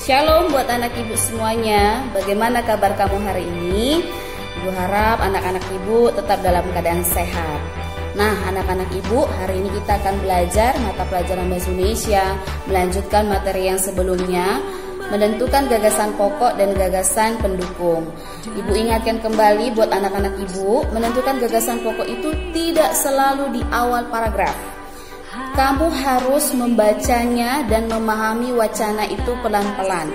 Shalom buat anak ibu semuanya. Bagaimana kabar kamu hari ini? Ibu harap anak-anak ibu tetap dalam keadaan sehat. Nah, anak-anak ibu, hari ini kita akan belajar mata pelajaran Bahasa Indonesia, melanjutkan materi yang sebelumnya, menentukan gagasan pokok dan gagasan pendukung. Ibu ingatkan kembali buat anak-anak ibu, menentukan gagasan pokok itu tidak selalu di awal paragraf. Kamu harus membacanya dan memahami wacana itu pelan-pelan.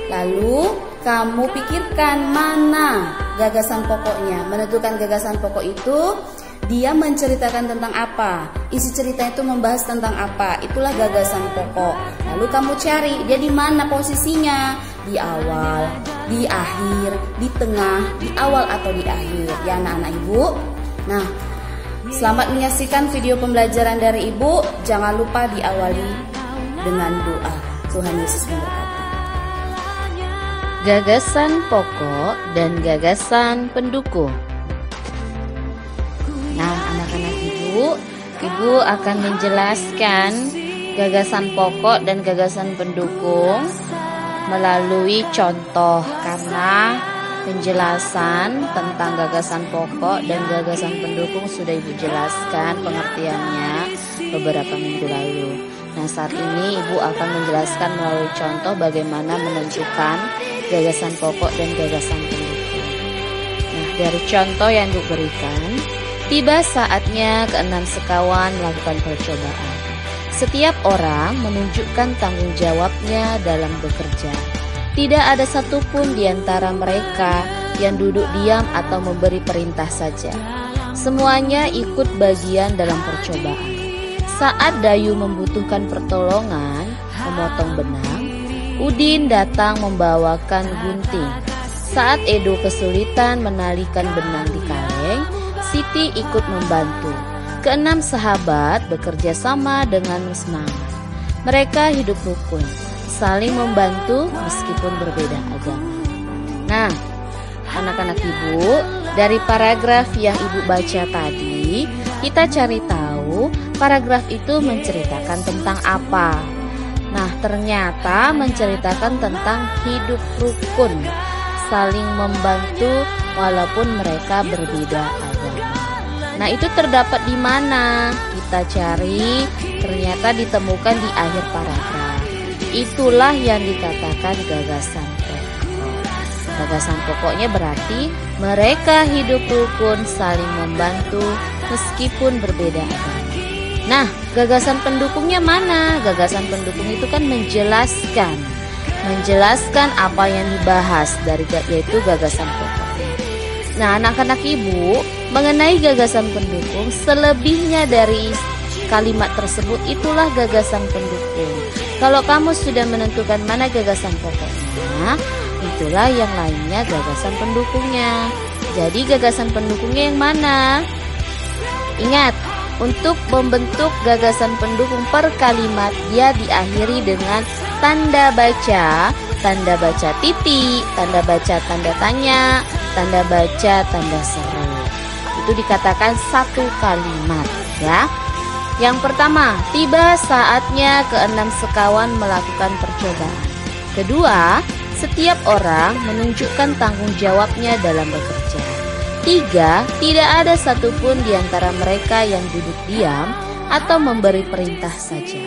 Lalu kamu pikirkan mana gagasan pokoknya. Menentukan gagasan pokok itu dia menceritakan tentang apa, isi cerita itu membahas tentang apa, itulah gagasan pokok. Lalu kamu cari dia di mana posisinya, di awal, di akhir, di tengah, di awal atau di akhir, ya anak-anak ibu. Nah, selamat menyaksikan video pembelajaran dari ibu. Jangan lupa diawali dengan doa. Tuhan Yesus memberkati. Gagasan pokok dan gagasan pendukung. Nah, anak-anak ibu akan menjelaskan gagasan pokok dan gagasan pendukung melalui contoh, karena penjelasan tentang gagasan pokok dan gagasan pendukung sudah ibu jelaskan pengertiannya beberapa minggu lalu. Nah, saat ini ibu akan menjelaskan melalui contoh bagaimana menentukan gagasan pokok dan gagasan pendukung. Nah, dari contoh yang ibu berikan, tiba saatnya keenam sekawan melakukan percobaan. Setiap orang menunjukkan tanggung jawabnya dalam bekerja. Tidak ada satupun di antara mereka yang duduk diam atau memberi perintah saja. Semuanya ikut bagian dalam percobaan. Saat Dayu membutuhkan pertolongan memotong benang, Udin datang membawakan gunting. Saat Edo kesulitan menalikan benang di kaleng, Siti ikut membantu. Keenam sahabat bekerja sama dengan semangat. Mereka hidup rukun, saling membantu meskipun berbeda agama. Nah, anak-anak ibu, dari paragraf yang ibu baca tadi, kita cari tahu paragraf itu menceritakan tentang apa. Nah, ternyata menceritakan tentang hidup rukun, saling membantu walaupun mereka berbeda agama. Nah, itu terdapat di mana? Kita cari, ternyata ditemukan di akhir paragraf. Itulah yang dikatakan gagasan pokok. Gagasan pokoknya berarti mereka hidup rukun, saling membantu meskipun berbeda agama. Nah, gagasan pendukungnya mana? Gagasan pendukung itu kan menjelaskan apa yang dibahas yaitu gagasan pokok. Nah, anak-anak ibu, mengenai gagasan pendukung, selebihnya dari kalimat tersebut itulah gagasan pendukung. Kalau kamu sudah menentukan mana gagasan pokoknya, itulah yang lainnya gagasan pendukungnya. Jadi gagasan pendukungnya yang mana? Ingat, untuk membentuk gagasan pendukung per kalimat, dia diakhiri dengan tanda baca titik, tanda baca tanda tanya, tanda baca tanda seru. Itu dikatakan satu kalimat, ya. Yang pertama, tiba saatnya keenam sekawan melakukan percobaan. Kedua, setiap orang menunjukkan tanggung jawabnya dalam bekerja. Tiga, tidak ada satupun di antara mereka yang duduk diam atau memberi perintah saja.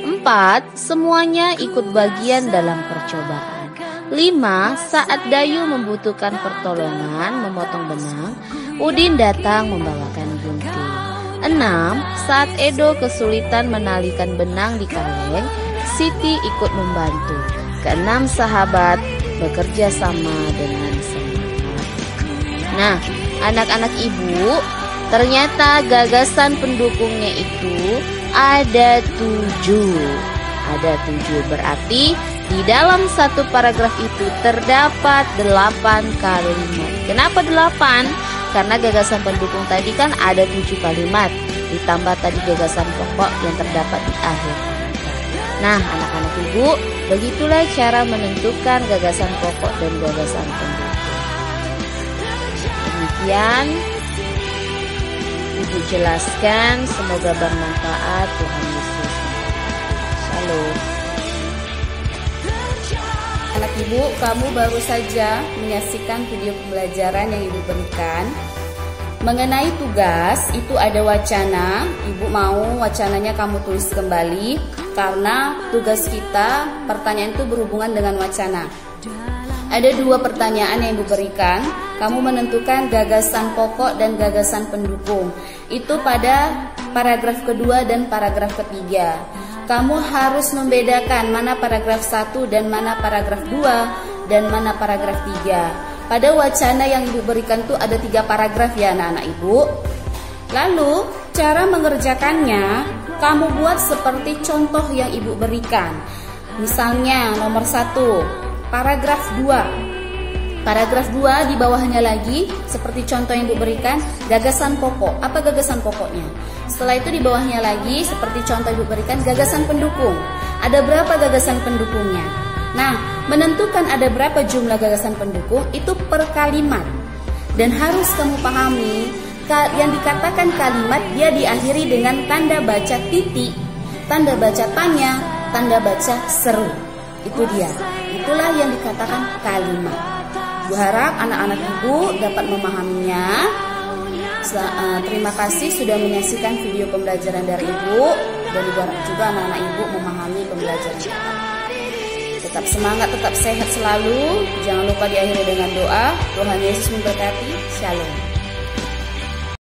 Empat, semuanya ikut bagian dalam percobaan. Lima, saat Dayu membutuhkan pertolongan memotong benang, Udin datang membawakan gunting. 6. Saat Edo kesulitan menalikan benang di kaleng, Siti ikut membantu. Keenam sahabat bekerja sama dengan semangat. Nah, anak-anak ibu, ternyata gagasan pendukungnya itu ada 7. Ada 7, berarti di dalam satu paragraf itu terdapat 8 kalimat. Kenapa 8? Karena gagasan pendukung tadi kan ada 7 kalimat, ditambah tadi gagasan pokok yang terdapat di akhir. Nah, anak-anak ibu, begitulah cara menentukan gagasan pokok dan gagasan pendukung. Demikian ibu jelaskan, semoga bermanfaat. Tuhan Yesus. Shalom. anak-anak ibu, kamu baru saja menyaksikan video pembelajaran yang ibu berikan. Mengenai tugas, itu ada wacana. Ibu mau wacananya kamu tulis kembali, karena tugas kita pertanyaan itu berhubungan dengan wacana. Ada 2 pertanyaan yang ibu berikan. Kamu menentukan gagasan pokok dan gagasan pendukung. Itu pada paragraf kedua dan paragraf ketiga. Kamu harus membedakan mana paragraf 1 dan mana paragraf 2 dan mana paragraf 3. Pada wacana yang ibu berikan tuh ada 3 paragraf ya anak-anak ibu. Lalu cara mengerjakannya kamu buat seperti contoh yang ibu berikan. Misalnya nomor 1, paragraf 2. Paragraf 2 di bawahnya lagi seperti contoh yang ibu berikan, gagasan pokok. Apa gagasan pokoknya? Setelah itu di bawahnya lagi seperti contoh ibu berikan, gagasan pendukung. Ada berapa gagasan pendukungnya? Nah, menentukan ada berapa jumlah gagasan pendukung itu per kalimat. Dan harus kamu pahami, yang dikatakan kalimat dia diakhiri dengan tanda baca titik, tanda baca tanya, tanda baca seru. Itu dia. Itulah yang dikatakan kalimat. Ibu harap anak-anak ibu dapat memahaminya. Terima kasih sudah menyaksikan video pembelajaran dari ibu, dan ibu harap juga anak-anak ibu memahami pembelajaran kita. Tetap semangat, tetap sehat selalu. Jangan lupa diakhiri dengan doa. Tuhan Yesus memberkati. Shalom.